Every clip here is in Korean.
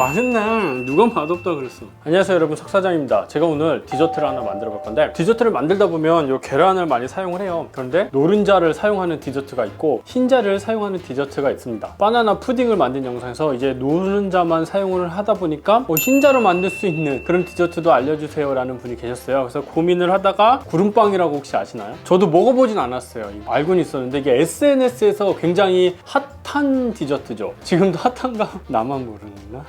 맛있네. 누가 맛없다 그랬어. 안녕하세요 여러분, 석사장입니다. 제가 오늘 디저트를 하나 만들어 볼 건데, 디저트를 만들다 보면 요 계란을 많이 사용을 해요. 그런데 노른자를 사용하는 디저트가 있고 흰자를 사용하는 디저트가 있습니다. 바나나 푸딩을 만든 영상에서 이제 노른자만 사용을 하다 보니까 흰자로 만들 수 있는 그런 디저트도 알려주세요 라는 분이 계셨어요. 그래서 고민을 하다가 구름빵이라고 혹시 아시나요? 저도 먹어보진 않았어요. 알고는 있었는데 이게 SNS에서 굉장히 핫한 디저트죠. 지금도 핫한가? 나만 모르나?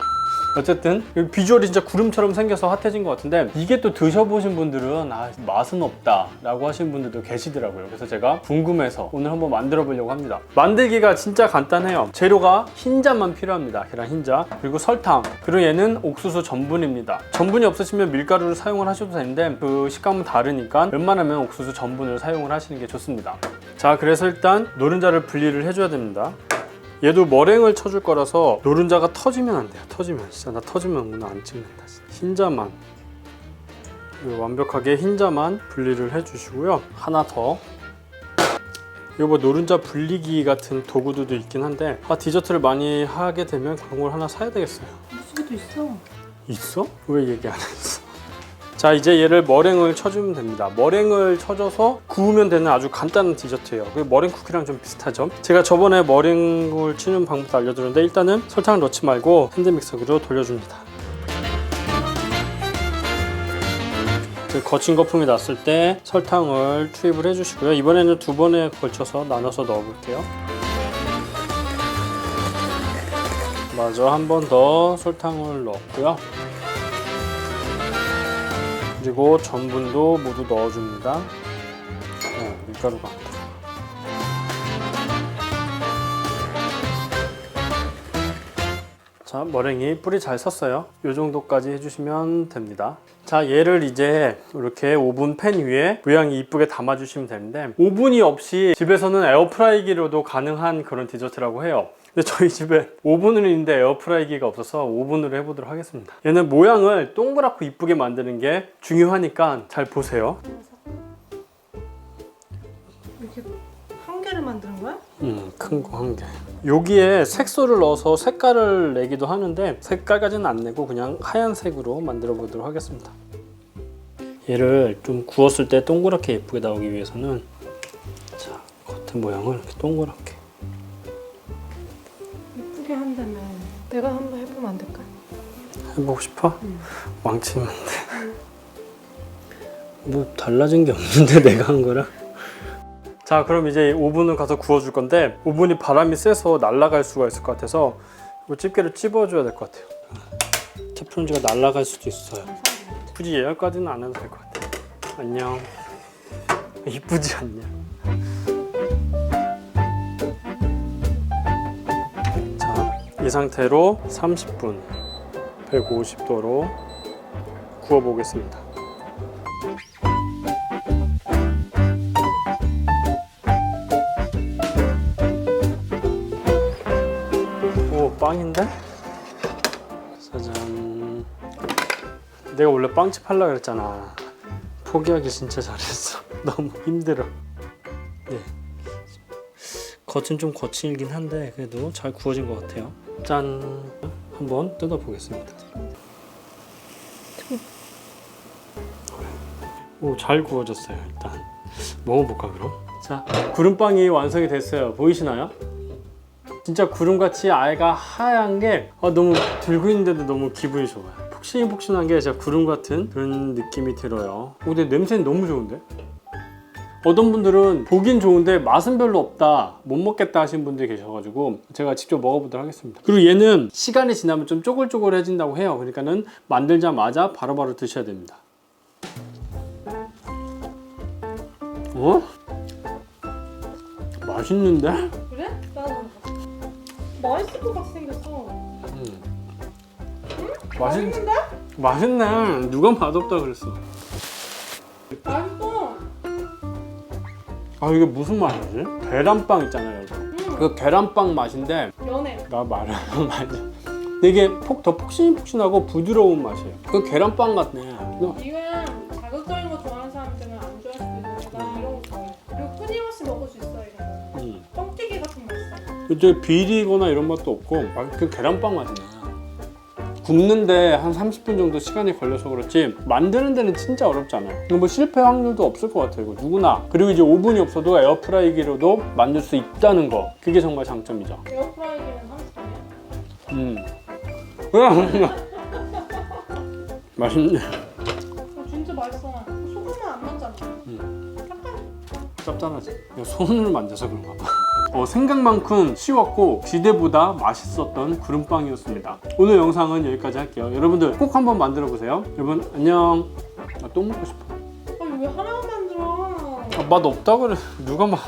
어쨌든 비주얼이 진짜 구름처럼 생겨서 핫해진 것 같은데, 이게 또 드셔보신 분들은 맛은 없다 라고 하시는 분들도 계시더라고요. 그래서 제가 궁금해서 오늘 한번 만들어 보려고 합니다. 만들기가 진짜 간단해요. 재료가 흰자만 필요합니다. 계란 흰자, 그리고 설탕, 그리고 얘는 옥수수 전분입니다. 전분이 없으시면 밀가루를 사용을 하셔도 되는데 그 식감은 다르니까 웬만하면 옥수수 전분을 사용을 하시는 게 좋습니다. 자, 그래서 일단 노른자를 분리를 해줘야 됩니다. 얘도 머랭을 쳐줄 거라서 노른자가 터지면 안 돼요. 터지면 진짜 나 터지면 오늘 안 찍는다. 흰자만, 완벽하게 흰자만 분리를 해주시고요. 하나 더, 이거 뭐 노른자 분리기 같은 도구도 있긴 한데 디저트를 많이 하게 되면 그런 걸 하나 사야 되겠어요. 집에도 있어. 있어? 왜 얘기 안 했어? 자, 이제 얘를 머랭을 쳐주면 됩니다. 머랭을 쳐줘서 구우면 되는 아주 간단한 디저트예요. 머랭 쿠키랑 좀 비슷하죠? 제가 저번에 머랭을 치는 방법도 알려드렸는데, 일단은 설탕을 넣지 말고 핸드믹서기로 돌려줍니다. 거친 거품이 났을 때 설탕을 투입을 해주시고요. 이번에는 2번에 걸쳐서 나눠서 넣어볼게요. 마저 한 번 더 설탕을 넣었고요. 그리고 전분도 모두 넣어줍니다. 밀가루가 안 들어가. 자, 머랭이 뿌리 잘 섰어요. 이 정도까지 해주시면 됩니다. 자, 얘를 이제 이렇게 오븐 팬 위에 모양이 이쁘게 담아주시면 되는데, 오븐이 없이 집에서는 에어프라이기로도 가능한 그런 디저트라고 해요. 근데 저희 집에 오븐은 있는데 에어프라이기가 없어서 오븐으로 해보도록 하겠습니다. 얘는 모양을 동그랗고 이쁘게 만드는 게 중요하니까 잘 보세요. 이렇게 한 개를 만드는 거야? 큰 거 한 개. 여기에 색소를 넣어서 색깔을 내기도 하는데 색깔까지는 안 내고 그냥 하얀색으로 만들어 보도록 하겠습니다. 얘를 좀 구웠을 때 동그랗게 예쁘게 나오기 위해서는, 자, 겉에 모양을 이렇게 동그랗게. 예쁘게 한다면 내가 한번 해보면 안 될까? 해보고 싶어? 망치면 돼. 뭐 달라진 게 없는데 내가 한 거랑. 자, 그럼 이제 오븐을 가서 구워줄 건데, 오븐이 바람이 세서 날아갈 수가 있을 것 같아서 이 집게를 찝어줘야 될 것 같아요. 테프론지가 날아갈 수도 있어요. 굳이 예열까지는 안 해도 될 것 같아요. 안녕. 이쁘지 않냐? 자, 이 상태로 30분 150도로 구워 보겠습니다. 오, 빵인데? 짜잔. 내가 원래 빵집 하려고 그랬잖아. 포기하기 진짜 잘했어. 너무 힘들어. 네. 겉은 좀 거칠긴 한데 그래도 잘 구워진 것 같아요. 짠! 한번 뜯어보겠습니다. 오, 잘 구워졌어요. 일단 먹어볼까 그럼? 자, 구름빵이 완성이 됐어요. 보이시나요? 진짜 구름같이 아예가 하얀 게 너무 들고 있는데도 너무 기분이 좋아요. 폭신폭신한 게 진짜 구름 같은 그런 느낌이 들어요. 근데 냄새는 너무 좋은데? 어떤 분들은 보긴 좋은데 맛은 별로 없다, 못 먹겠다 하시는 분들이 계셔가지고 제가 직접 먹어보도록 하겠습니다. 그리고 얘는 시간이 지나면 좀 쪼글쪼글해진다고 해요. 그러니까는 만들자마자 바로바로 드셔야 됩니다. 맛있는데? 그래? 나는 맛있을 것 같이 생겼어. 맛있는데? 맛있네. 누가 맛없다 그랬어. 맛있어. 이게 무슨 맛이지? 계란빵 있잖아요, 여러분. 그 계란빵 맛인데 연해. 나 말하는 맛이 되게 더 폭신폭신하고 부드러운 맛이에요. 그 계란빵 같네. 이건 자극적인 거 좋아하는 사람들은 안 좋아할 수도 있는데 난 이런 거 좋아해. 그리고 끊임없이 먹을 수 있어 이런 거. 뻥튀기 같은 거 있어. 이제 비리거나 이런 맛도 없고 그 계란빵 맛이네. 굽는데 한 30분 정도 시간이 걸려서 그렇지 만드는 데는 진짜 어렵지 않아요. 이거 뭐 실패 확률도 없을 것 같아요. 이거 누구나. 그리고 이제 오븐이 없어도 에어프라이기로도 만들 수 있다는 거. 그게 정말 장점이죠. 에어프라이기는 30분이야? 맛있네. 진짜 맛있어. 소금은 안 넣잖아. 짭짤하지? 이거 손으로 만져서 그런가 봐. 생각만큼 쉬웠고 기대보다 맛있었던 구름빵이었습니다. 오늘 영상은 여기까지 할게요. 여러분들 꼭 한번 만들어 보세요. 여러분 안녕. 나 또 먹고 싶어. 아니 왜 하나만 만들어? 맛 없다 그래. 누가 막